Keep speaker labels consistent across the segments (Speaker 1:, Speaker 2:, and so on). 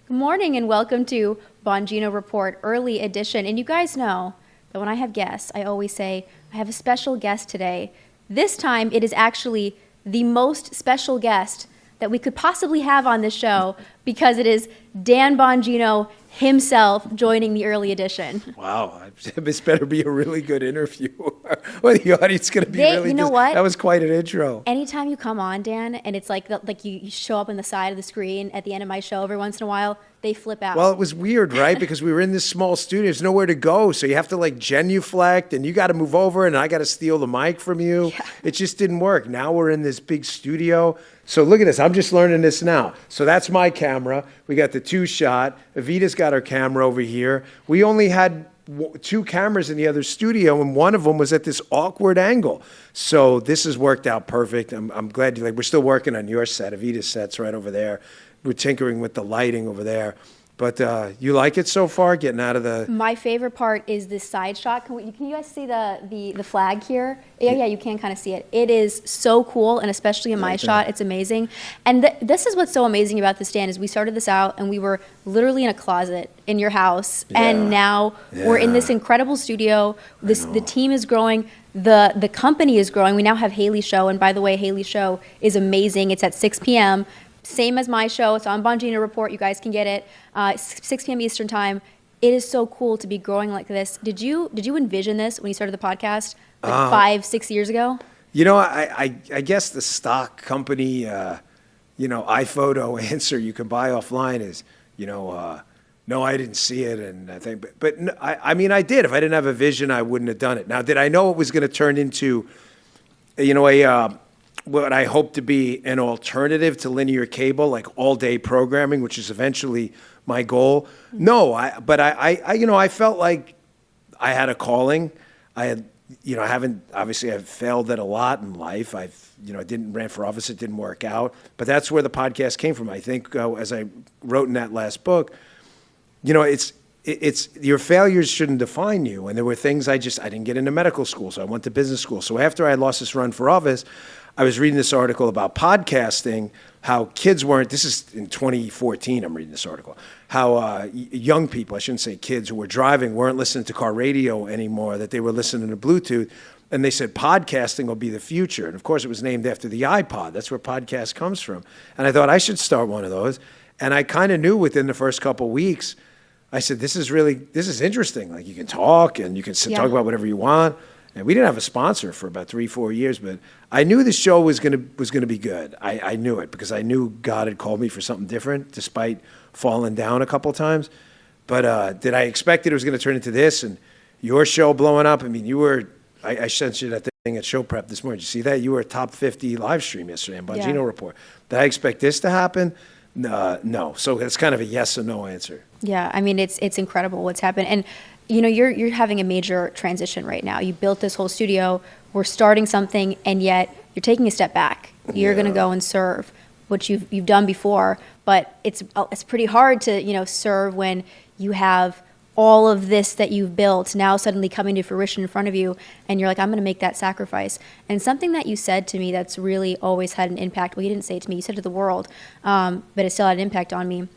Speaker 1: Good morning and welcome to Bongino Report Early Edition. And you guys know that when I have guests, I always say, I have a special guest today. This time it is actually the most special guest that we could possibly have on this show because it is Dan Bongino himself joining the Early Edition.
Speaker 2: Wow, this better be a really good interview. Well, the audience is going to be really.
Speaker 1: You know what?
Speaker 2: That was quite an intro.
Speaker 1: Anytime you come on, Dan, and it's like you show up on the side of the screen at the end of my show every once in a while, they flip out.
Speaker 2: Well, it was weird, right? Because we were in this small studio. There's nowhere to go. So you have to like genuflect and you got to move over and I got to steal the mic from you. Yeah. It just didn't work. Now we're in this big studio. So look at this. I'm just learning this now. So that's my camera. We got the two shot. Evita's got her camera over here. We only had two cameras in the other studio, and one of them was at this awkward angle. So this has worked out perfect. I'm glad we're still working on your set. Evita's set's right over there. We're tinkering with the lighting over there. But you like it so far, getting out of the...
Speaker 1: My favorite part is this side shot. Can you guys see the flag here? Yeah, you can kind of see it. It is so cool, and especially in my shot, it's amazing. And this is what's so amazing about this, Dan, is we started this out, and we were literally in a closet in your house, and now we're in this incredible studio. The team is growing. The company is growing. We now have Haley's show, and by the way, Haley's show is amazing. It's at 6 p.m., same as my show. It's on Bongino Report. You guys can get it. 6 p.m. Eastern time. It is so cool to be growing like this. Did you envision this when you started the podcast like 5-6 years ago?
Speaker 2: You know, I guess the stock company, iPhoto answer you can buy offline is, no, I didn't see it. And I think, but no, I mean, I did. If I didn't have a vision, I wouldn't have done it. Now, did I know it was going to turn into, what I hope to be an alternative to linear cable, like all-day programming, which is eventually my goal? No, but I felt like I had a calling. I've failed at a lot in life. I ran for office, it didn't work out. But that's where the podcast came from. I think, as I wrote in that last book, it's your failures shouldn't define you. And there were things I didn't get into medical school, so I went to business school. So after I lost this run for office, I was reading this article about podcasting, how kids weren't, this is in 2014, I'm reading this article, how young people, I shouldn't say kids, who were driving weren't listening to car radio anymore, that they were listening to Bluetooth. And they said podcasting will be the future. And of course, it was named after the iPod. That's where podcast comes from. And I thought I should start one of those. And I kind of knew within the first couple of weeks, I said, this is interesting. Like, you can talk and you can talk about whatever you want. And we didn't have a sponsor for about 3-4 years, but I knew the show was gonna be good. I knew it because I knew God had called me for something different, despite falling down a couple of times. But did I expect it was going to turn into this and your show blowing up? I mean, I sent you that thing at show prep this morning. Did you see that? You were a top 50 live stream yesterday on Bongino Report. Did I expect this to happen? No. So it's kind of a yes or no answer.
Speaker 1: Yeah, I mean, it's incredible what's happened. And you're having a major transition right now. You built this whole studio. We're starting something, and yet you're taking a step back. You're going to go and serve, which you've done before. But it's pretty hard to serve when you have all of this that you've built now suddenly coming to fruition in front of you, and you're like, I'm going to make that sacrifice. And something that you said to me that's really always had an impact. Well, you didn't say it to me. You said it to the world, but it still had an impact on me.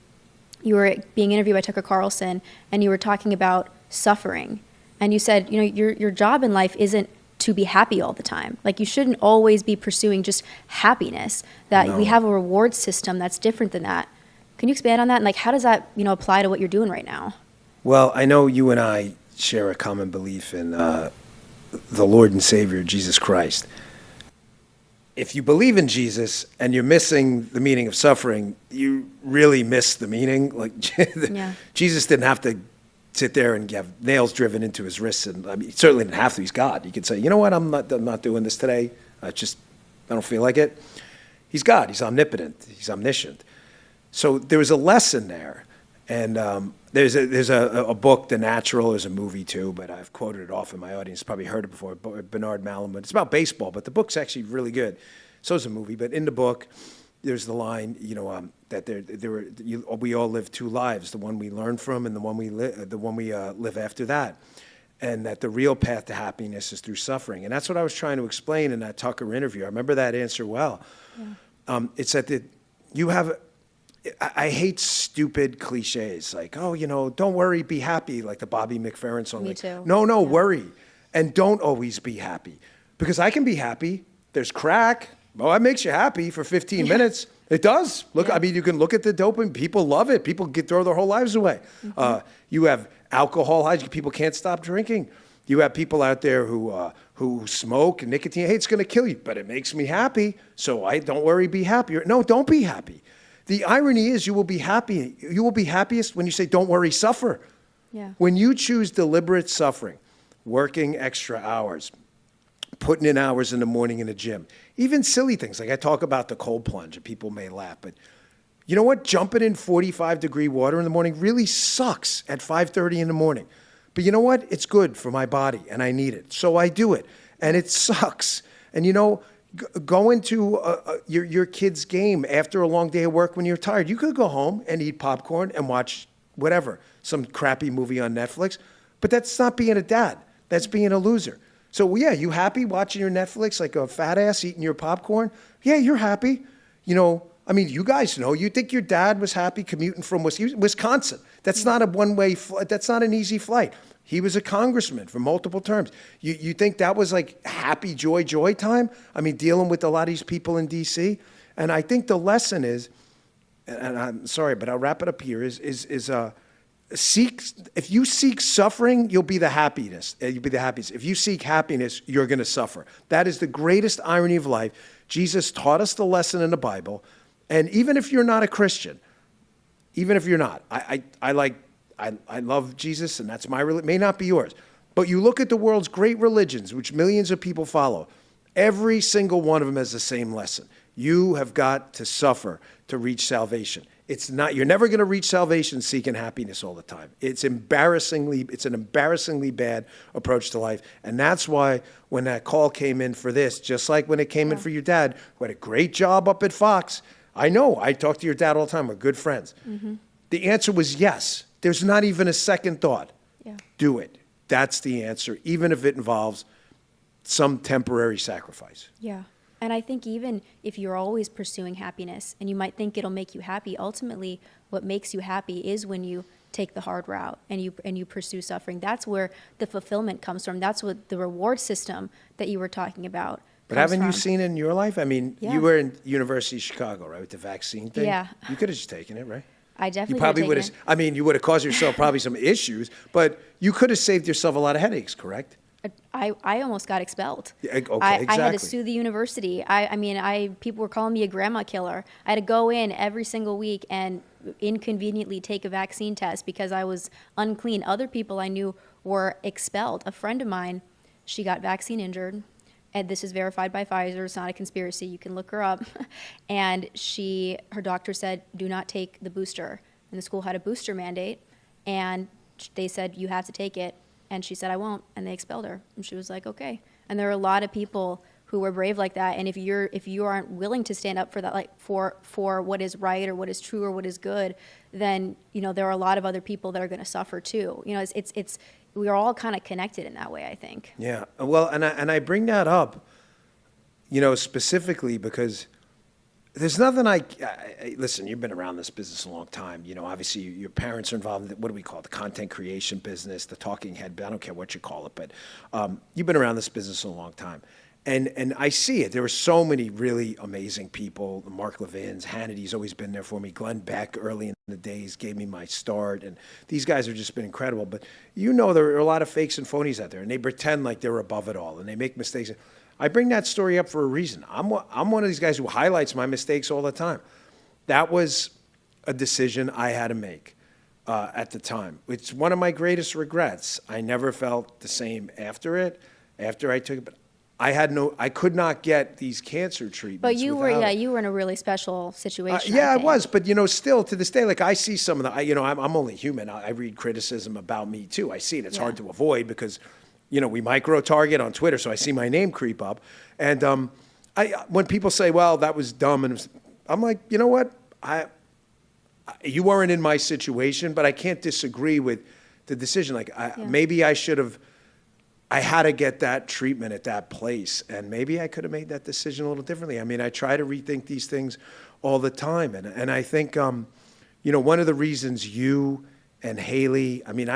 Speaker 1: You were being interviewed by Tucker Carlson, and you were talking about suffering. And you said, your job in life isn't to be happy all the time. Like, you shouldn't always be pursuing just happiness, that we have a reward system that's different than that. Can you expand on that? And like, how does that, apply to what you're doing right now?
Speaker 2: Well, I know you and I share a common belief in the Lord and Savior, Jesus Christ. If you believe in Jesus and you're missing the meaning of suffering, you really miss the meaning. Like, Jesus didn't have to sit there and have nails driven into his wrists, and I mean, he certainly didn't have to. He's God. He could say, you know what, I'm not doing this today. I don't feel like it. He's God. He's omnipotent. He's omniscient. So there was a lesson there, and there's a book, The Natural. There's a movie too, but I've quoted it often. My audience probably heard it before. Bernard Malamud. It's about baseball, but the book's actually really good. So is a movie, but in the book, there's the line, that we all live two lives: the one we learn from, and the one we live after that, and that the real path to happiness is through suffering. And that's what I was trying to explain in that Tucker interview. I remember that answer well. Yeah. It's that you have I hate stupid cliches like, oh, don't worry, be happy, like the Bobby McFerrin song.
Speaker 1: Me
Speaker 2: like,
Speaker 1: too.
Speaker 2: No,
Speaker 1: Yeah.
Speaker 2: worry. And don't always be happy. Because I can be happy. There's crack. Well, that makes you happy for 15 minutes. It does. Look,
Speaker 1: Yeah.
Speaker 2: I mean, you can look at the dopamine. People love it. People throw their whole lives away. You have alcohol. People can't stop drinking. You have people out there who smoke and nicotine. Hey, it's going to kill you, but it makes me happy. So don't worry, be happy. No, don't be happy. The irony is you will be happy. You will be happiest when you say, don't worry, suffer.
Speaker 1: Yeah.
Speaker 2: When you choose deliberate suffering, working extra hours, putting in hours in the morning in the gym, even silly things. Like I talk about the cold plunge and people may laugh, but you know what? Jumping in 45-degree water in the morning really sucks at 5:30 in the morning. But you know what? It's good for my body and I need it. So I do it. And it sucks. And going to your kid's game after a long day of work when you're tired, you could go home and eat popcorn and watch whatever, some crappy movie on Netflix. But that's not being a dad. That's being a loser. So yeah, you happy watching your Netflix like a fat ass eating your popcorn? Yeah, you're happy. I mean, you guys know. You think your dad was happy commuting from Wisconsin? That's not a one-way flight. That's not an easy flight. He was a congressman for multiple terms. You think that was like happy joy time? I mean, dealing with a lot of these people in D.C. And I think the lesson is, and I'm sorry, but I'll wrap it up here, is if you seek suffering, you'll be the happiest. You'll be the happiest. If you seek happiness, you're going to suffer. That is the greatest irony of life. Jesus taught us the lesson in the Bible. And even if you're not a Christian, even if you're not, I love Jesus, and that's my religion. May not be yours. But you look at the world's great religions, which millions of people follow, every single one of them has the same lesson. You have got to suffer to reach salvation. You're never going to reach salvation seeking happiness all the time. It's an embarrassingly bad approach to life. And that's why when that call came in for this, just like when it came in for your dad, who had a great job up at Fox, I know, I talk to your dad all the time. We're good friends. Mm-hmm. The answer was yes. There's not even a second thought.
Speaker 1: Yeah.
Speaker 2: Do it. That's the answer, even if it involves some temporary sacrifice.
Speaker 1: Yeah. And I think even if you're always pursuing happiness and you might think it'll make you happy, ultimately what makes you happy is when you take the hard route and you pursue suffering. That's where the fulfillment comes from. That's what the reward system that you were talking about.
Speaker 2: But haven't you seen it in your life? I mean,
Speaker 1: Yeah.
Speaker 2: you were in University of Chicago, right, with the vaccine thing?
Speaker 1: Yeah.
Speaker 2: You could have just taken it, right?
Speaker 1: I definitely
Speaker 2: You probably
Speaker 1: could
Speaker 2: would
Speaker 1: have
Speaker 2: have,
Speaker 1: taken
Speaker 2: I mean, you would have caused yourself probably some issues, but you could have saved yourself a lot of headaches, correct?
Speaker 1: I almost got expelled.
Speaker 2: Yeah, okay,
Speaker 1: I had to
Speaker 2: exactly.
Speaker 1: sue the university. People were calling me a grandma killer. I had to go in every single week and inconveniently take a vaccine test because I was unclean. Other people I knew were expelled. A friend of mine, she got vaccine injured, and this is verified by Pfizer. It's not a conspiracy. You can look her up. And her doctor said, do not take the booster. And the school had a booster mandate, and they said, you have to take it. And she said, I won't. And they expelled her. And she was like, okay. And there are a lot of people who were brave like that. And if you aren't willing to stand up for that, like for what is right or what is true or what is good, then, there are a lot of other people that are going to suffer too. We are all kind of connected in that way, I think.
Speaker 2: Yeah. Well, and I bring that up, specifically because there's nothing listen, you've been around this business a long time. Obviously your parents are involved in what do we call it? The content creation business, the talking head, I don't care what you call it, but you've been around this business a long time. And I see it. There were so many really amazing people. Mark Levin's, Hannity's always been there for me. Glenn Beck early in the days gave me my start. And these guys have just been incredible. But there are a lot of fakes and phonies out there. And they pretend like they're above it all. And they make mistakes. I bring that story up for a reason. I'm one of these guys who highlights my mistakes all the time. That was a decision I had to make at the time. It's one of my greatest regrets. I never felt the same after I took it. But I could not get these cancer treatments.
Speaker 1: But you were in a really special situation.
Speaker 2: I was. But, still to this day, like I see some of the, I'm only human. I read criticism about me too. I see it. It's hard to avoid because we micro-target on Twitter, so I see my name creep up. And when people say, well, that was dumb, and I'm like, you know what? You weren't in my situation, but I can't disagree with the decision. Like, maybe I should have, I had to get that treatment at that place, and maybe I could have made that decision a little differently. I mean, I try to rethink these things all the time. And I think, one of the reasons you and Haley, I mean,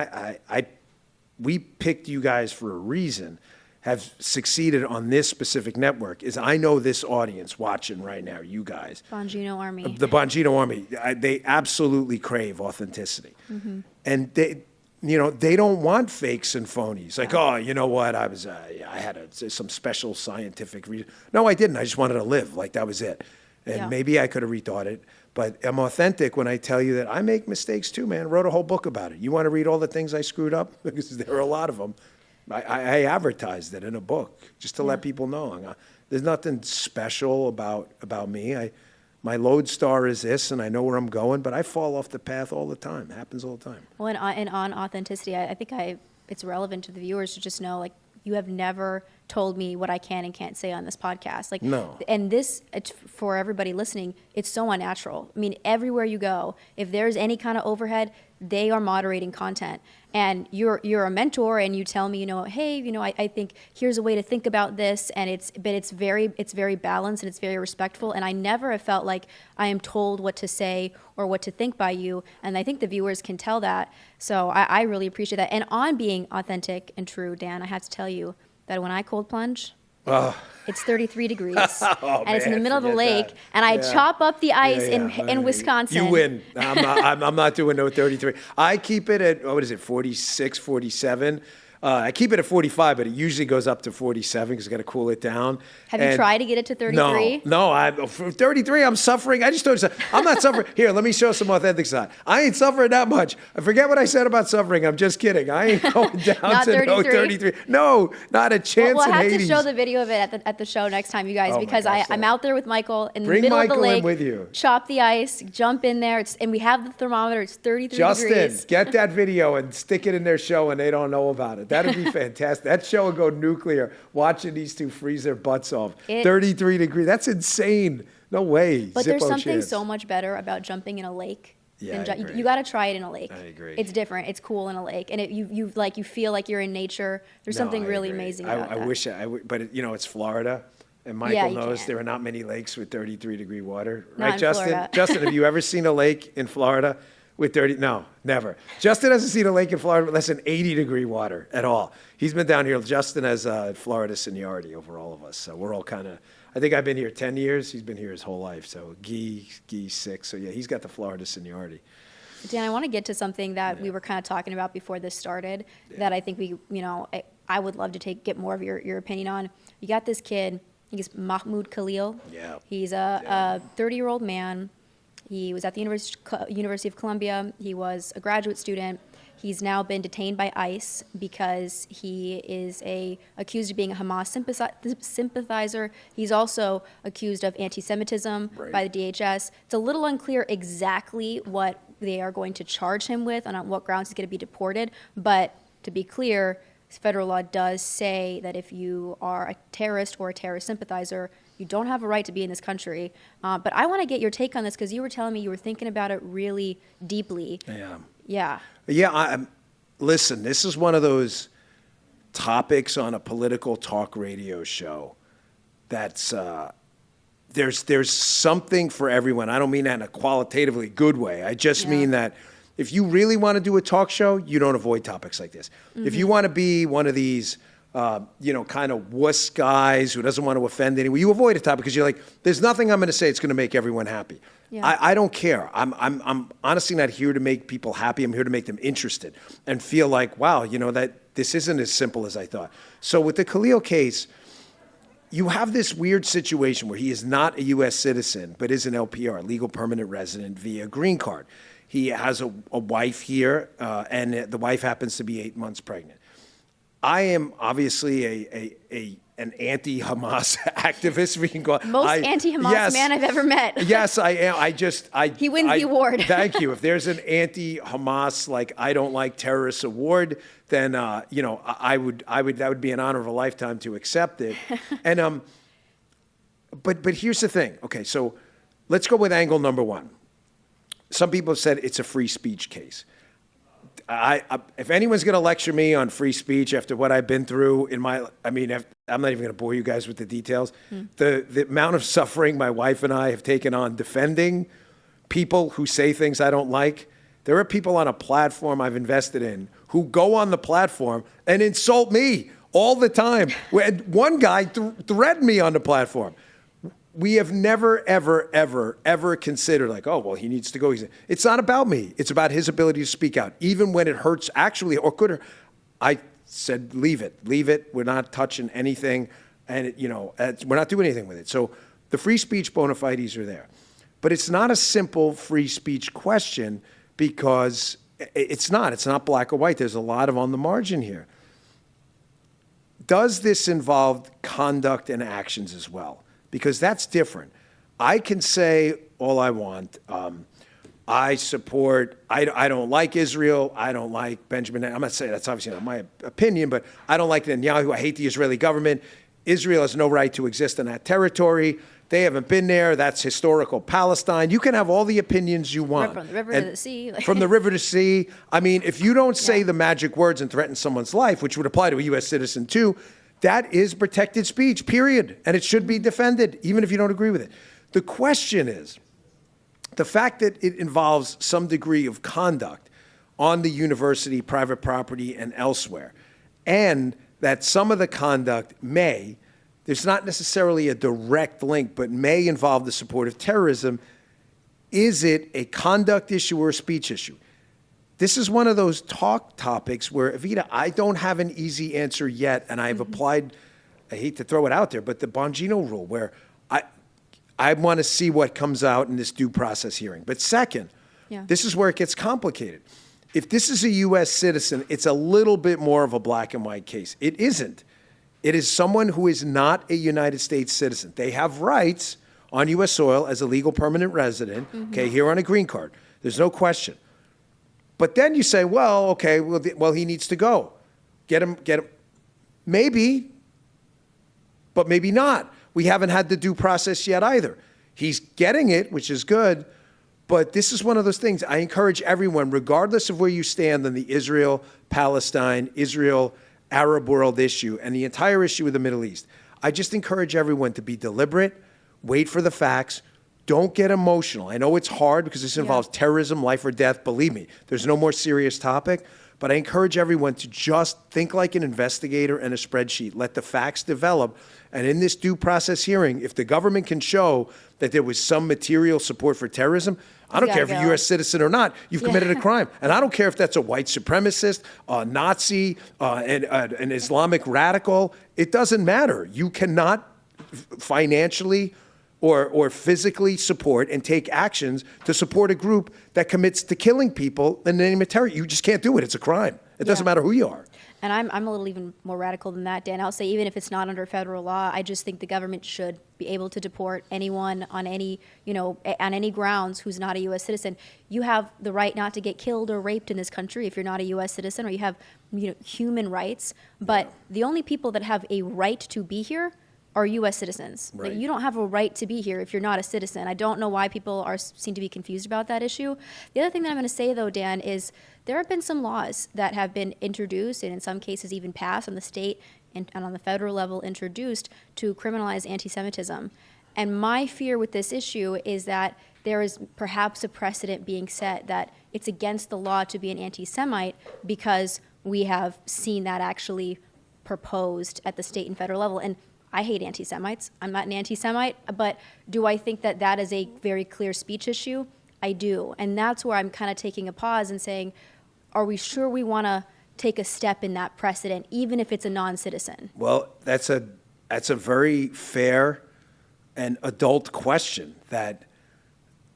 Speaker 2: we picked you guys for a reason, have succeeded on this specific network, is I know this audience watching right now, you guys.
Speaker 1: Bongino Army.
Speaker 2: The Bongino Army, they absolutely crave authenticity. Mm-hmm. And they don't want fakes and phonies. Like, oh, you know what? I had some special scientific reason. No, I didn't. I just wanted to live. Like, that was it. And maybe I could have rethought it. But I'm authentic when I tell you that I make mistakes too, man. Wrote a whole book about it. You want to read all the things I screwed up? Because there are a lot of them. I advertised it in a book just to let people know. There's nothing special about me. My lodestar is this, and I know where I'm going, but I fall off the path all the time. It happens all the time.
Speaker 1: Well, and on authenticity, I think it's relevant to the viewers to just know, like, you have never told me what I can and can't say on this podcast. Like,
Speaker 2: no.
Speaker 1: And this, for everybody listening, it's so unnatural. I mean, everywhere you go, if there's any kind of overhead, they are moderating content. And you're a mentor, and you tell me, hey, I think here's a way to think about this, and it's very balanced and it's very respectful. And I never have felt like I am told what to say or what to think by you. And I think the viewers can tell that. So I really appreciate that. And on being authentic and true, Dan, I have to tell you that when I cold plunge, it's 33 degrees, and it's in the middle of the lake, and I chop up the ice in Wisconsin.
Speaker 2: You win. I'm not doing no 33. I keep it at, 46, 47. I keep it at 45, but it usually goes up to 47 because I got to cool it down.
Speaker 1: Have you tried to get it to 33?
Speaker 2: No. For 33, I'm suffering. I just told you, I'm not suffering. Here, let me show some authentic side. I ain't suffering that much. I forget what I said about suffering. I'm just kidding. I ain't going down to no 33. No, not a chance
Speaker 1: We'll
Speaker 2: in
Speaker 1: have
Speaker 2: Hades.
Speaker 1: to show the video of it at the show next time, you guys, because I'm out there with Michael in the
Speaker 2: Bring
Speaker 1: middle
Speaker 2: Michael
Speaker 1: of the lake.
Speaker 2: in with you.
Speaker 1: Chop the ice, jump in there, and we have the thermometer. It's 33
Speaker 2: Justin,
Speaker 1: degrees.
Speaker 2: get that video and stick it in their show, and they don't know about it. That'd be fantastic. That show would go nuclear, watching these two freeze their butts off. 33 degrees. That's insane. No way.
Speaker 1: But there's something so much better about jumping in a lake.
Speaker 2: Yeah, I agree.
Speaker 1: You got to try it in a lake.
Speaker 2: I agree.
Speaker 1: It's different. It's cool in a lake, and you feel like you're in nature. There's something really amazing about that.
Speaker 2: I wish but it's Florida, and Michael knows there are not many lakes with 33-degree water, right, Justin?
Speaker 1: Florida.
Speaker 2: Justin, have you ever seen a lake in Florida with 30? No, never. Justin hasn't seen a lake in Florida with less than 80-degree water at all. He's been down here. Justin has Florida seniority over all of us, so we're all kind of. I think I've been here 10 years. He's been here his whole life. So Guy 6. So yeah, he's got the Florida seniority.
Speaker 1: Dan, I want to get to something that we were kind of talking about before this started that I think I would love to get more of your opinion on. You got this kid, I think it's Mahmoud Khalil.
Speaker 2: Yeah.
Speaker 1: He's a 30-year-old man. He was at the University of Columbia. He was a graduate student. He's now been detained by ICE because he is accused of being a Hamas sympathizer. He's also accused of anti-Semitism by the DHS. It's a little unclear exactly what they are going to charge him with and on what grounds he's going to be deported. But to be clear, federal law does say that if you are a terrorist or a terrorist sympathizer, you don't have a right to be in this country. But I want to get your take on this because you were telling me you were thinking about it really deeply.
Speaker 2: Yeah. Listen, this is one of those topics on a political talk radio show that's there's something for everyone. I don't mean that in a qualitatively good way. I just mean that if you really want to do a talk show, you don't avoid topics like this. Mm-hmm. If you want to be one of these kind of wuss guys who doesn't want to offend anyone, you avoid a topic because you're like, there's nothing I'm going to say it's going to make everyone happy. Yeah. I don't care. I'm honestly not here to make people happy. I'm here to make them interested and feel like, wow, that this isn't as simple as I thought. So with the Khalil case, you have this weird situation where he is not a U.S. citizen, but is an LPR, legal permanent resident via green card. He has a wife here, and the wife happens to be 8 months pregnant. I am obviously an anti-Hamas activist. We can go.
Speaker 1: Most anti-Hamas man I've ever met.
Speaker 2: Yes, I am.
Speaker 1: He wins the award.
Speaker 2: Thank you. If there's an anti-Hamas, I don't like terrorists award, then that would be an honor of a lifetime to accept it. And but here's the thing. Okay, so let's go with angle number one. Some people have said it's a free speech case. if anyone's going to lecture me on free speech after what I've been through I'm not even going to bore you guys with the details. The amount of suffering my wife and I have taken on defending people who say things I don't like. There are people on a platform I've invested in who go on the platform and insult me all the time. One guy threatened me on the platform. We have never, ever, ever, ever considered like, oh, well, he needs to go. It's not about me. It's about his ability to speak out, even when it hurts actually or could hurt. I said, leave it. We're not touching anything. And, we're not doing anything with it. So the free speech bona fides are there. But it's not a simple free speech question because it's not black or white. There's a lot of on the margin here. Does this involve conduct and actions as well? Because that's different. I can say all I want. I don't like Israel. I don't like Benjamin. I'm not saying that's obviously not my opinion, but I don't like Netanyahu. I hate the Israeli government. Israel has no right to exist in that territory. They haven't been there. That's historical Palestine. You can have all the opinions you want.
Speaker 1: From the river to the sea.
Speaker 2: From the river to sea. I mean, if you don't say the magic words and threaten someone's life, which would apply to a U.S. citizen too, that is protected speech, period. And it should be defended, even if you don't agree with it. The question is, the fact that it involves some degree of conduct on the university, private property, and elsewhere, and that some of the conduct there's not necessarily a direct link, but may involve the support of terrorism. Is it a conduct issue or a speech issue? This is one of those talk topics where, Evita, I don't have an easy answer yet, and I've applied, I hate to throw it out there, but the Bongino rule, where I want to see what comes out in this due process hearing. But second, this is where it gets complicated. If this is a U.S. citizen, it's a little bit more of a black and white case. It isn't. It is someone who is not a United States citizen. They have rights on U.S. soil as a legal permanent resident, here on a green card. There's no question. But then you say, well, okay, well, he needs to go. Get him. Maybe, but maybe not. We haven't had the due process yet either. He's getting it, which is good. But this is one of those things. I encourage everyone, regardless of where you stand on the Israel-Palestine, Israel-Arab world issue, and the entire issue of the Middle East, I just encourage everyone to be deliberate, wait for the facts, don't get emotional. I know it's hard because this involves terrorism, life or death. Believe me, there's no more serious topic. But I encourage everyone to just think like an investigator and a spreadsheet. Let the facts develop. And in this due process hearing, if the government can show that there was some material support for terrorism, I don't care if you're a U.S. citizen or not, you've committed a crime. And I don't care if that's a white supremacist, a Nazi, an Islamic radical. It doesn't matter. You cannot financially or physically support and take actions to support a group that commits to killing people in the name of terror. You just can't do it. It's a crime. It doesn't matter who you are.
Speaker 1: And I'm a little even more radical than that, Dan. I'll say even if it's not under federal law, I just think the government should be able to deport anyone on any, on any grounds who's not a U.S. citizen. You have the right not to get killed or raped in this country if you're not a U.S. citizen, or you have, human rights. But the only people that have a right to be here are U.S. citizens.
Speaker 2: Right.
Speaker 1: Like, you don't have a right to be here if you're not a citizen. I don't know why people seem to be confused about that issue. The other thing that I'm going to say, though, Dan, is there have been some laws that have been introduced, and in some cases even passed on the state and on the federal level introduced to criminalize anti-Semitism. And my fear with this issue is that there is perhaps a precedent being set that it's against the law to be an anti-Semite because we have seen that actually proposed at the state and federal level. And I hate anti-Semites. I'm not an anti-Semite, but do I think that that is a very clear speech issue? I do. And that's where I'm kind of taking a pause and saying, are we sure we want to take a step in that precedent, even if it's a non-citizen?
Speaker 2: Well, that's a very fair and adult question that,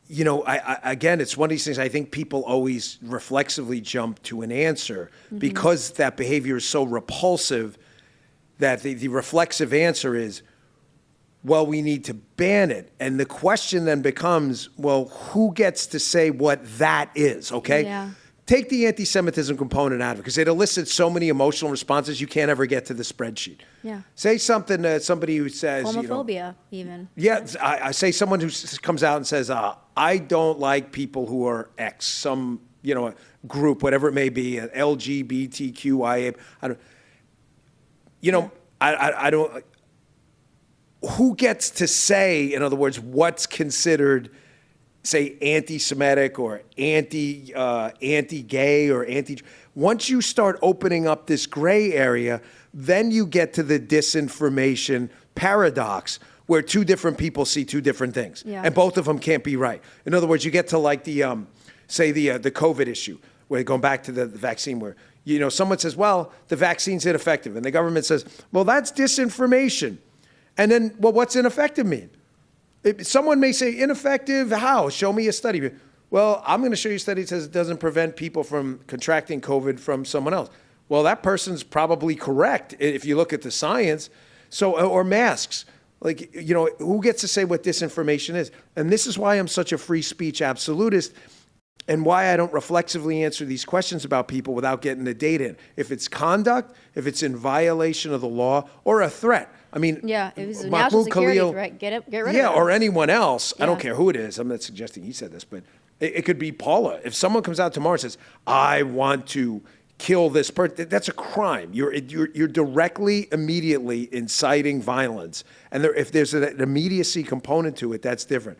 Speaker 2: again, it's one of these things I think people always reflexively jump to an answer because that behavior is so repulsive that the reflexive answer is, well, we need to ban it. And the question then becomes, well, who gets to say what that is, okay?
Speaker 1: Yeah.
Speaker 2: Take the anti-Semitism component out of it, because it elicits so many emotional responses you can't ever get to the spreadsheet.
Speaker 1: Yeah.
Speaker 2: Say something to somebody who says,
Speaker 1: homophobia, even.
Speaker 2: Yeah, I say someone who comes out and says, I don't like people who are X, some group, whatever it may be, an LGBTQIA. I don't. Who gets to say, in other words, what's considered, say, anti-Semitic or anti-gay or anti? Once you start opening up this gray area, then you get to the disinformation paradox, where two different people see two different things, and both of them can't be right. In other words, you get to like the COVID issue, where going back to the vaccine, where someone says, well, the vaccine's ineffective, and the government says, well, that's disinformation. And then, well, what's ineffective mean? Someone may say, ineffective how? Show me a study. Well, I'm going to show you a study that says it doesn't prevent people from contracting COVID from someone else. Well, that person's probably correct if you look at the science. So, or masks. Like, who gets to say what disinformation is? And this is why I'm such a free speech absolutist, and why I don't reflexively answer these questions about people without getting the data in. If it's conduct, if it's in violation of the law, or a threat. I mean,
Speaker 1: it was a national security threat. Get rid of it. Yeah,
Speaker 2: or anyone else. I don't care who it is. I'm not suggesting he said this, but it could be Paula. If someone comes out tomorrow and says, I want to kill this person, that's a crime. You're directly, immediately inciting violence. And if there's an immediacy component to it, that's different.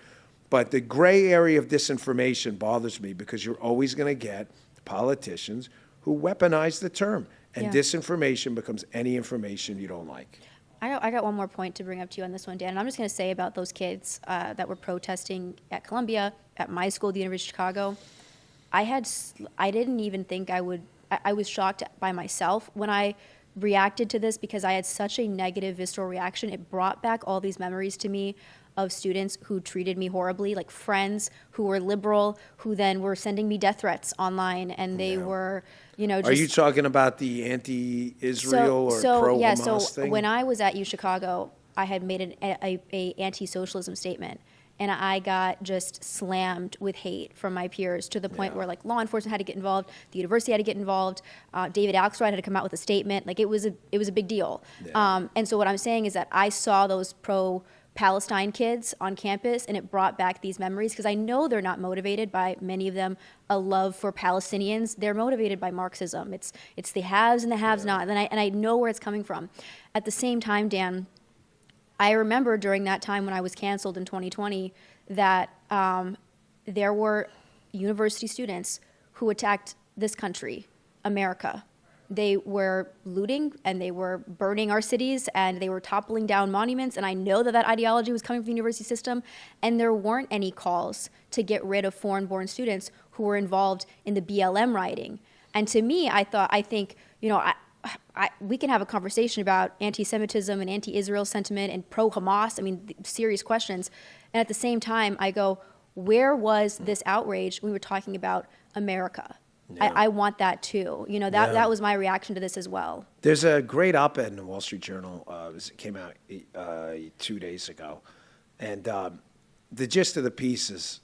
Speaker 2: But the gray area of disinformation bothers me, because you're always going to get politicians who weaponize the term. And disinformation becomes any information you don't like.
Speaker 1: I got one more point to bring up to you on this one, Dan. And I'm just going to say about those kids that were protesting at Columbia, at my school, the University of Chicago. I didn't even think I would. I was shocked by myself when I reacted to this, because I had such a negative, visceral reaction. It brought back all these memories to me of students who treated me horribly, like friends who were liberal, who then were sending me death threats online, and they were, just...
Speaker 2: Are you talking about the anti-Israel or pro-Hamas thing?
Speaker 1: So when I was at U Chicago, I had made a anti-socialism statement, and I got just slammed with hate from my peers, to the point where like law enforcement had to get involved, the university had to get involved, David Axelrod had to come out with a statement. Like it was a big deal. And so what I'm saying is that I saw those pro-Palestine kids on campus, and it brought back these memories, because I know they're not motivated by, many of them, a love for Palestinians. They're motivated by Marxism. It's the haves and the haves not, and I know where it's coming from. At the same time, Dan, I remember during that time when I was canceled in 2020 that there were university students who attacked this country, America. They were looting, and they were burning our cities, and they were toppling down monuments. And I know that ideology was coming from the university system, and there weren't any calls to get rid of foreign-born students who were involved in the BLM rioting. And to me, I think, we can have a conversation about anti-Semitism and anti-Israel sentiment and pro-Hamas, serious questions. And at the same time, I go, where was this outrage when we were talking about America? I want that too. That was my reaction to this as well.
Speaker 2: There's a great op-ed in the Wall Street Journal. It came out 2 days ago. And the gist of the piece is,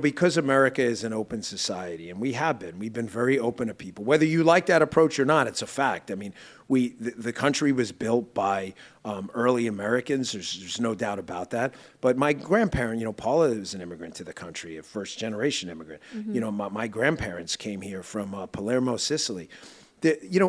Speaker 2: because America is an open society, and we've been very open to people. Whether you like that approach or not, it's a fact. The country was built by early Americans. There's no doubt about that. But my grandparent, Paula was an immigrant to the country, a first-generation immigrant. Mm-hmm. My grandparents came here from Palermo, Sicily.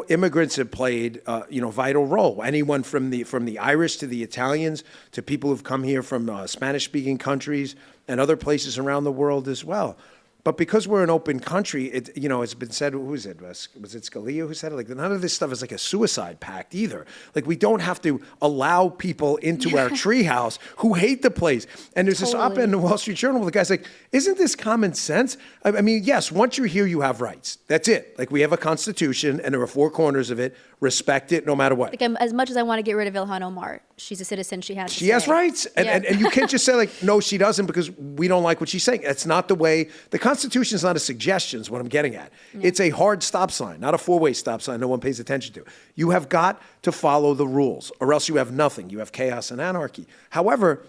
Speaker 2: Immigrants have played, vital role. Anyone from the Irish to the Italians to people who've come here from Spanish-speaking countries and other places around the world as well. But because we're an open country, it's been said, who was it? Was it Scalia who said it? Like, none of this stuff is like a suicide pact either. Like, we don't have to allow people into our treehouse who hate the place. And there's this op-ed in the Wall Street Journal where the guy's like, isn't this common sense? Yes, once you're here, you have rights. That's it. Like, we have a constitution, and there are four corners of it. Respect it no matter what.
Speaker 1: Like, as much as I want to get rid of Ilhan Omar, she's a citizen. She has
Speaker 2: rights. And you can't just say, like, no, she doesn't, because we don't like what she's saying. That's not the way. The Constitution is not a suggestion, is what I'm getting at. Yeah. It's a hard stop sign, not a four-way stop sign no one pays attention to. You have got to follow the rules, or else you have nothing. You have chaos and anarchy. However,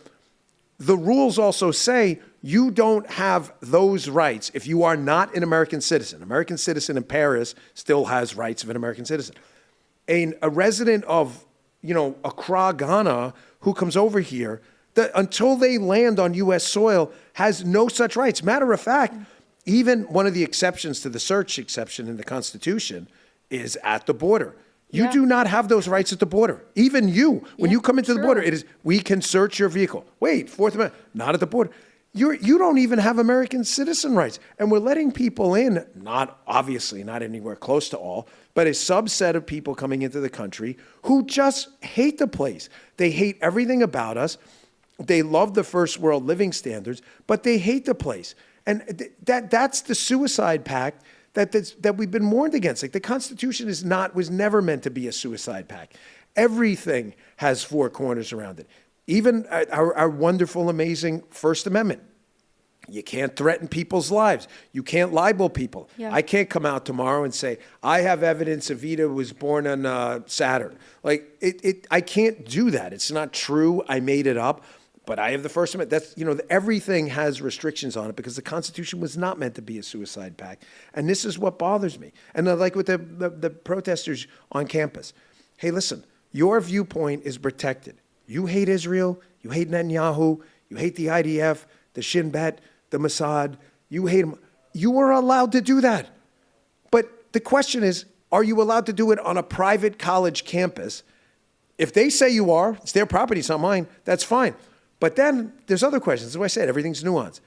Speaker 2: the rules also say you don't have those rights if you are not an American citizen. American citizen in Paris still has rights of an American citizen. A resident of, Accra, Ghana, who comes over here, until they land on U.S. soil, has no such rights. Matter of fact, Even one of the exceptions to the search exception in the Constitution is at the border. You do not have those rights at the border. Even you, when you come into the border, it is, we can search your vehicle. Wait, Fourth Amendment, not at the border. You don't even have American citizen rights. And we're letting people in, obviously not anywhere close to all, but a subset of people coming into the country who just hate the place. They hate everything about us. They love the first world living standards, but they hate the place. And that's the suicide pact that we've been warned against. Like, the Constitution was never meant to be a suicide pact. Everything has four corners around it. Even our wonderful, amazing First Amendment. You can't threaten people's lives. You can't libel people. Yeah. I can't come out tomorrow and say, I have evidence Evita was born on Saturn. Like, I can't do that. It's not true. I made it up. But I have the First Amendment. That's, everything has restrictions on it because the Constitution was not meant to be a suicide pact. And this is what bothers me. And like with the protesters on campus. Hey, listen, your viewpoint is protected. You hate Israel. You hate Netanyahu. You hate the IDF, the Shin Bet, the Mossad. You hate them. You are allowed to do that. But the question is, are you allowed to do it on a private college campus? If they say you are, it's their property, it's not mine, that's fine. But then there's other questions. As I said, everything's nuanced.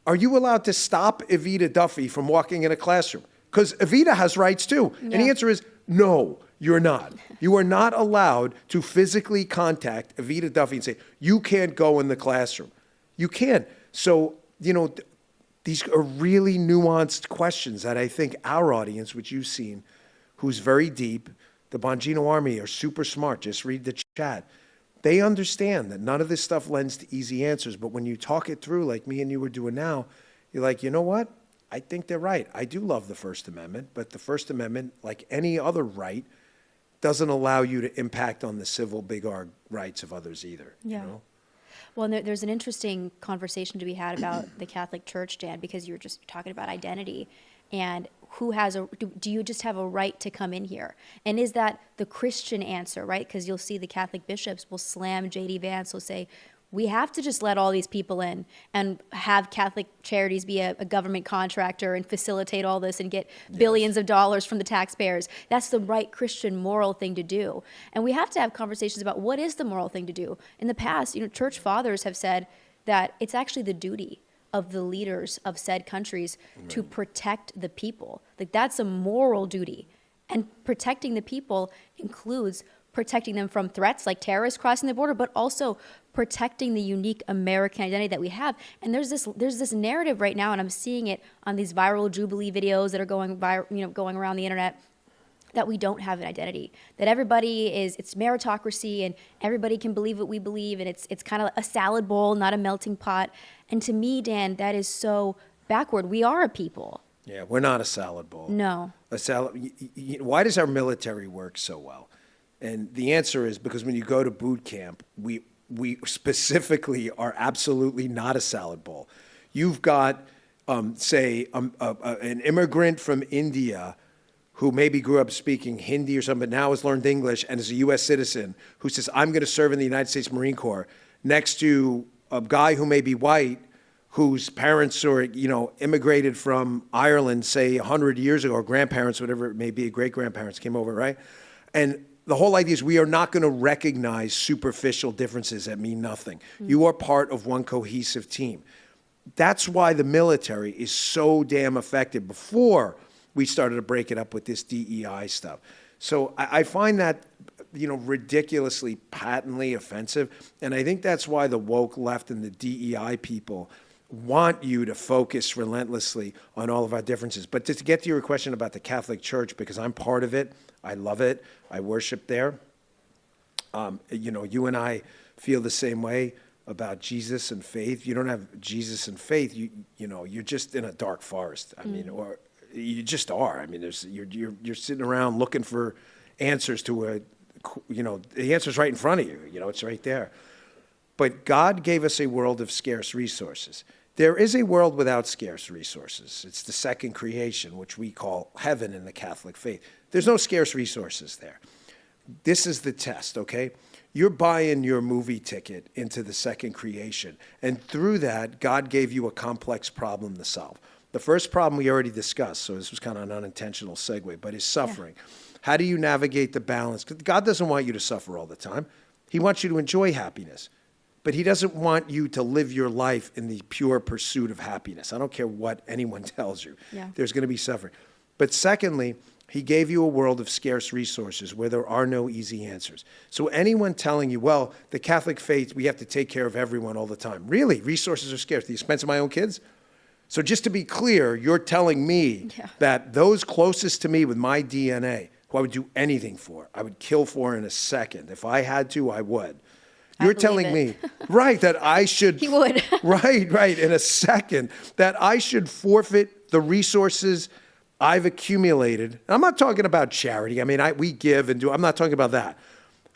Speaker 2: Are you allowed to stop Evita Duffy from walking in a classroom? Because Evita has rights too. Yeah. And the answer is no, you're not. You are not allowed to physically contact Evita Duffy and say, you can't go in the classroom. You can't. So, these are really nuanced questions that I think our audience, which you've seen, who's very deep, the Bongino Army are super smart. Just read the chat. They understand that none of this stuff lends to easy answers. But when you talk it through like me and you were doing now, you're like, you know what? I think they're right. I do love the First Amendment, but the First Amendment, like any other right, doesn't allow you to impact on the civil big R rights of others either.
Speaker 1: Yeah. Well, and there's an interesting conversation to be had about the Catholic Church, Dan, because you were just talking about identity and who has do you just have a right to come in here? And is that the Christian answer, right? Because you'll see the Catholic bishops will slam J.D. Vance, will say, we have to just let all these people in and have Catholic Charities be a government contractor and facilitate all this and get billions of dollars from the taxpayers. That's the right Christian moral thing to do. And we have to have conversations about what is the moral thing to do. In the past, church fathers have said that it's actually the duty of the leaders of said countries to protect the people. Like, that's a moral duty. And protecting the people includes protecting them from threats like terrorists crossing the border, but also protecting the unique American identity that we have. And there's this narrative right now, and I'm seeing it on these viral Jubilee videos that are going viral, going around the internet, that we don't have an identity, that it's meritocracy and everybody can believe what we believe, and it's kind of a salad bowl, not a melting pot. And to me, Dan, that is so backward. We are a people.
Speaker 2: Yeah, we're not a salad bowl.
Speaker 1: No.
Speaker 2: A salad. Why does our military work so well? And the answer is because when you go to boot camp, we specifically are absolutely not a salad bowl. You've got, say, an immigrant from India who maybe grew up speaking Hindi or something, but now has learned English and is a U.S. citizen who says, I'm going to serve in the United States Marine Corps, next to a guy who may be white, whose parents are, immigrated from Ireland, say 100 years ago, or grandparents, whatever it may be, great-grandparents came over, right? And the whole idea is we are not going to recognize superficial differences that mean nothing. You are part of one cohesive team. That's why the military is so damn effective before we started to break it up with this DEI stuff. So I find that, ridiculously, patently offensive. And I think that's why the woke left and the DEI people want you to focus relentlessly on all of our differences. But just to get to your question about the Catholic Church, because I'm part of it, I love it, I worship there. You and I feel the same way about Jesus and faith. You don't have Jesus and faith, you're just in a dark forest. I mean, or you just are. I mean, you're sitting around looking for answers to the answer's right in front of you. It's right there. But God gave us a world of scarce resources. There is a world without scarce resources. It's the second creation, which we call heaven in the Catholic faith. There's no scarce resources there. This is the test, okay? You're buying your movie ticket into the second creation. And through that, God gave you a complex problem to solve. The first problem we already discussed, so this was kind of an unintentional segue, but is suffering. How do you navigate the balance? 'Cause God doesn't want you to suffer all the time. He wants you to enjoy happiness, but he doesn't want you to live your life in the pure pursuit of happiness. I don't care what anyone tells you.
Speaker 1: Yeah.
Speaker 2: There's going to be suffering. But secondly, he gave you a world of scarce resources where there are no easy answers. So anyone telling you, well, the Catholic faith, we have to take care of everyone all the time. Really? Resources are scarce. At the expense of my own kids? So just to be clear, you're telling me that those closest to me with my DNA, who I would do anything for, I would kill for in a second. If I had to, I would. You're telling me, right, that I should.
Speaker 1: He would.
Speaker 2: right, in a second, that I should forfeit the resources I've accumulated. I'm not talking about charity. I mean, we give and do. I'm not talking about that.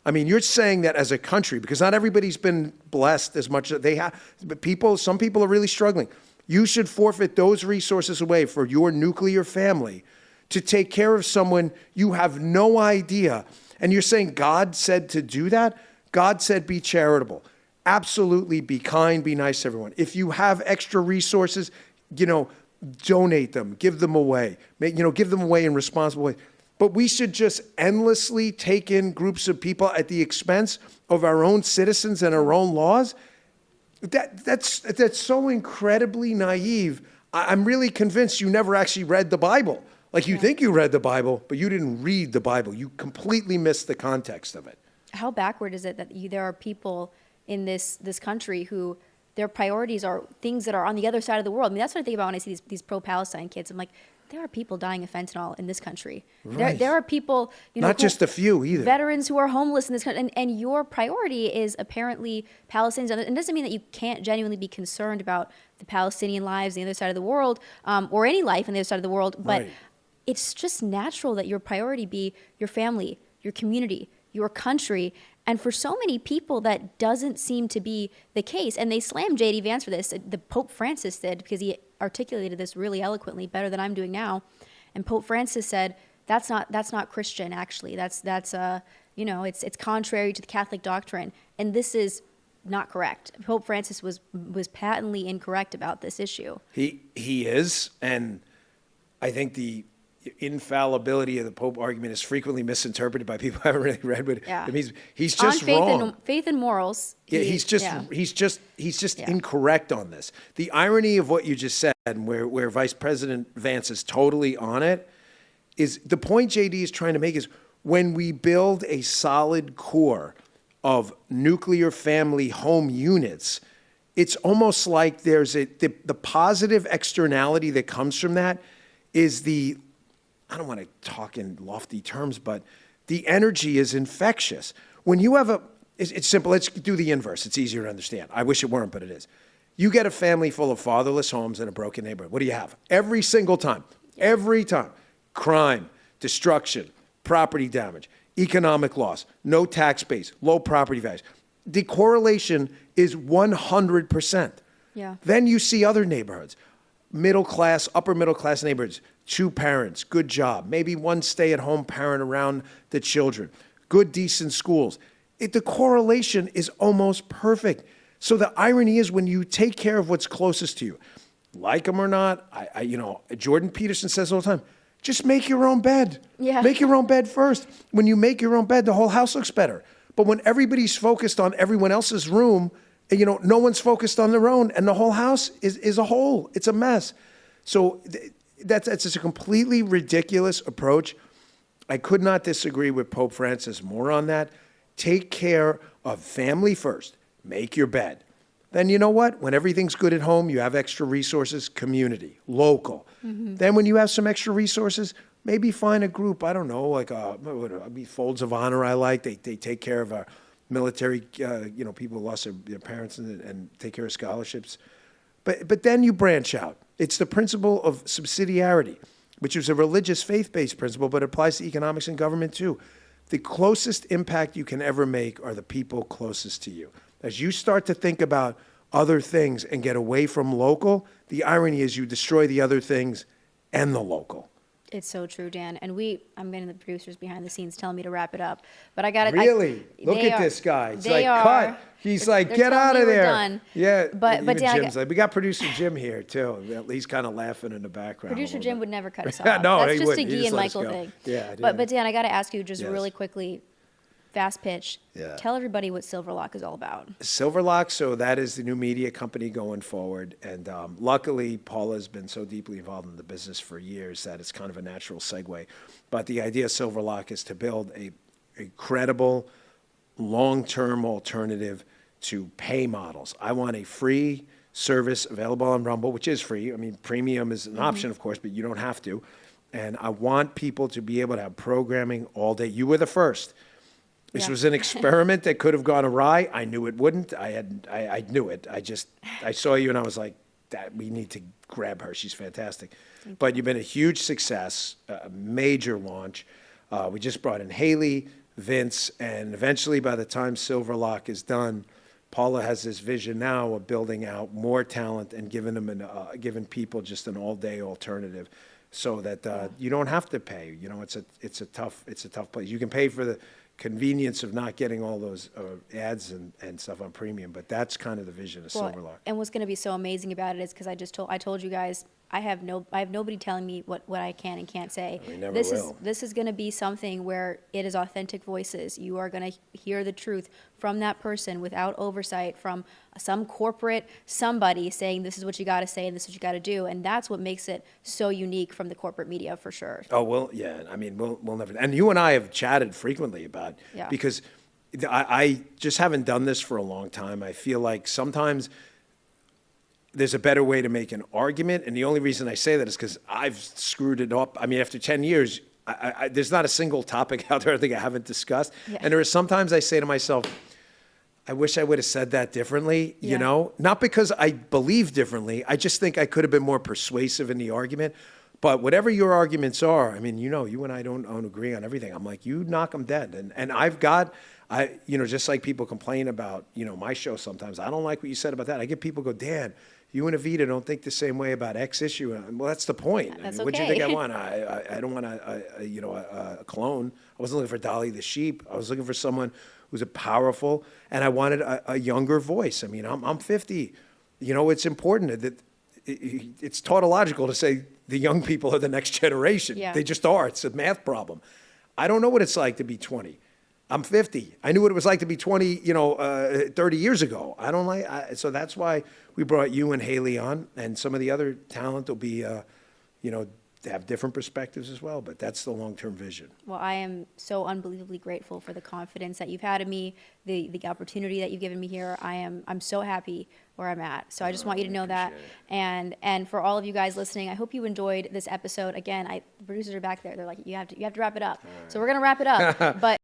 Speaker 2: I mean, you're saying that as a country, because not everybody's been blessed as much as they have. But some people are really struggling. You should forfeit those resources away for your nuclear family to take care of someone you have no idea. And you're saying God said to do that? God said be charitable. Absolutely be kind, be nice to everyone. If you have extra resources, donate them, give them away. Give them away in responsible ways. But we should just endlessly take in groups of people at the expense of our own citizens and our own laws. That's so incredibly naive. I'm really convinced you never actually read the Bible. Like you think you read the Bible, but you didn't read the Bible. You completely missed the context of it.
Speaker 1: How backward is it that there are people in this country who their priorities are things that are on the other side of the world? I mean, that's what I think about when I see these pro-Palestine kids. I'm like, there are people dying of fentanyl in this country.
Speaker 2: Right.
Speaker 1: There are people,
Speaker 2: not just a few either.
Speaker 1: Veterans who are homeless in this country, and your priority is apparently Palestinians. And it doesn't mean that you can't genuinely be concerned about the Palestinian lives on the other side of the world, or any life on the other side of the world. But it's just natural that your priority be your family, your community, your country. And for so many people, that doesn't seem to be the case. And they slammed J.D. Vance for this. The Pope Francis did, because he articulated this really eloquently, better than I'm doing now. And Pope Francis said, that's not Christian, actually. That's it's contrary to the Catholic doctrine. And this is not correct. Pope Francis was patently incorrect about this issue.
Speaker 2: He is, and I think the infallibility of the Pope argument is frequently misinterpreted by people who haven't really read, but I mean, he's just wrong.
Speaker 1: Faith and morals.
Speaker 2: Yeah, he's just incorrect on this. The irony of what you just said, and where Vice President Vance is totally on it, is the point JD is trying to make is when we build a solid core of nuclear family home units, it's almost like there's the positive externality that comes from that is I don't want to talk in lofty terms, but the energy is infectious. When you have it's simple. Let's do the inverse. It's easier to understand. I wish it weren't, but it is. You get a family full of fatherless homes in a broken neighborhood. What do you have? Every single time, crime, destruction, property damage, economic loss, no tax base, low property values. The correlation is 100%.
Speaker 1: Yeah.
Speaker 2: Then you see other neighborhoods, middle class, upper middle class neighborhoods, 2 parents, good job, maybe 1 stay-at-home parent around the children, good, decent schools. The correlation is almost perfect. So the irony is when you take care of what's closest to you, like them or not, Jordan Peterson says all the time, just make your own bed.
Speaker 1: Yeah.
Speaker 2: Make your own bed first. When you make your own bed, the whole house looks better. But when everybody's focused on everyone else's room, no one's focused on their own, and the whole house is a hole. It's a mess. So that's just a completely ridiculous approach. I could not disagree with Pope Francis more on that. Take care of family first. Make your bed. Then you know what? When everything's good at home, you have extra resources, community, local. Mm-hmm. Then when you have some extra resources, maybe find a group, I don't know, like Folds of Honor I like. They take care of our military, people who lost their parents and take care of scholarships. But then you branch out. It's the principle of subsidiarity, which is a religious faith-based principle, but applies to economics and government too. The closest impact you can ever make are the people closest to you. As you start to think about other things and get away from local, the irony is you destroy the other things and the local.
Speaker 1: It's so true, Dan. And I'm getting the producers behind the scenes telling me to wrap it up. But I got to
Speaker 2: Really? Look at this guy. It's like, cut. He's like,
Speaker 1: they're
Speaker 2: get
Speaker 1: telling
Speaker 2: out
Speaker 1: me
Speaker 2: of
Speaker 1: we're
Speaker 2: there.
Speaker 1: done.
Speaker 2: Yeah.
Speaker 1: But
Speaker 2: even
Speaker 1: Dan,
Speaker 2: Jim's like, we got producer Jim here too. He's kind of laughing in the background.
Speaker 1: Producer Jim would never cut us
Speaker 2: Yeah,
Speaker 1: off.
Speaker 2: no,
Speaker 1: That's
Speaker 2: he
Speaker 1: just
Speaker 2: wouldn't.
Speaker 1: a
Speaker 2: He
Speaker 1: Guy
Speaker 2: just
Speaker 1: and
Speaker 2: let us
Speaker 1: Michael
Speaker 2: go.
Speaker 1: thing.
Speaker 2: Yeah,
Speaker 1: But Dan, I got to ask you just
Speaker 2: Yes.
Speaker 1: really quickly, fast pitch.
Speaker 2: Yeah.
Speaker 1: Tell everybody what Silverlock is all about.
Speaker 2: Silverlock, so that is the new media company going forward. And luckily, Paula's been so deeply involved in the business for years that it's kind of a natural segue. But the idea of Silverlock is to build a credible, long-term alternative to pay models. I want a free service available on Rumble, which is free. I mean, premium is an option, of course, but you don't have to. And I want people to be able to have programming all day. You were the first. This
Speaker 1: Yeah.
Speaker 2: was an experiment that could have gone awry. I knew it wouldn't. I knew it. I saw you and I was like, that we need to grab her. She's fantastic. But you've been a huge success, a major launch. We just brought in Haley, Vince, and eventually by the time Silverlock is done, Paula has this vision now of building out more talent and giving people just an all-day alternative, so that you don't have to pay. You know, it's a tough place. You can pay for the convenience of not getting all those ads and stuff on premium, but that's kind of the vision of Silverlock.
Speaker 1: And what's going to be so amazing about it is because I told you guys I have nobody telling me what I can and can't say.
Speaker 2: We never
Speaker 1: this
Speaker 2: will.
Speaker 1: This is going to be something where it is authentic voices. You are going to hear the truth from that person without oversight from some corporate somebody saying this is what you got to say and this is what you got to do, and that's what makes it so unique from the corporate media for sure.
Speaker 2: Oh, well, yeah. I mean, we'll never. And you and I have chatted frequently about
Speaker 1: Yeah.
Speaker 2: because I just haven't done this for a long time. I feel like sometimes there's a better way to make an argument, and the only reason I say that is because I've screwed it up. I mean, after 10 years, there's not a single topic out there I think I haven't discussed.
Speaker 1: Yeah.
Speaker 2: And there are sometimes I say to myself, I wish I would have said that differently,
Speaker 1: Yeah.
Speaker 2: you know? Not because I believe differently. I just think I could have been more persuasive in the argument. But whatever your arguments are, I mean, you know, you and I don't agree on everything. I'm like, you knock them dead. And just like people complain about, my show sometimes. I don't like what you said about that. I get people go, Dan, you and Evita don't think the same way about X issue. Well, that's the point.
Speaker 1: That's
Speaker 2: What do you
Speaker 1: okay.
Speaker 2: think I want? I don't want a clone. I wasn't looking for Dolly the sheep. I was looking for someone who's a powerful, and I wanted a younger voice. I mean, I'm 50. It's important that it's tautological to say the young people are the next generation.
Speaker 1: Yeah.
Speaker 2: They just are. It's a math problem. I don't know what it's like to be 20. I'm 50. I knew what it was like to be 20, 30 years ago. So that's why we brought you and Haley on, and some of the other talent will be, have different perspectives as well. But that's the long-term vision.
Speaker 1: Well, I am so unbelievably grateful for the confidence that you've had in me, the opportunity that you've given me here. I'm so happy where I'm at. So I just want you to know that. And for all of you guys listening, I hope you enjoyed this episode. Again, the producers are back there. They're like, you have to wrap it up. So we're gonna wrap it up. But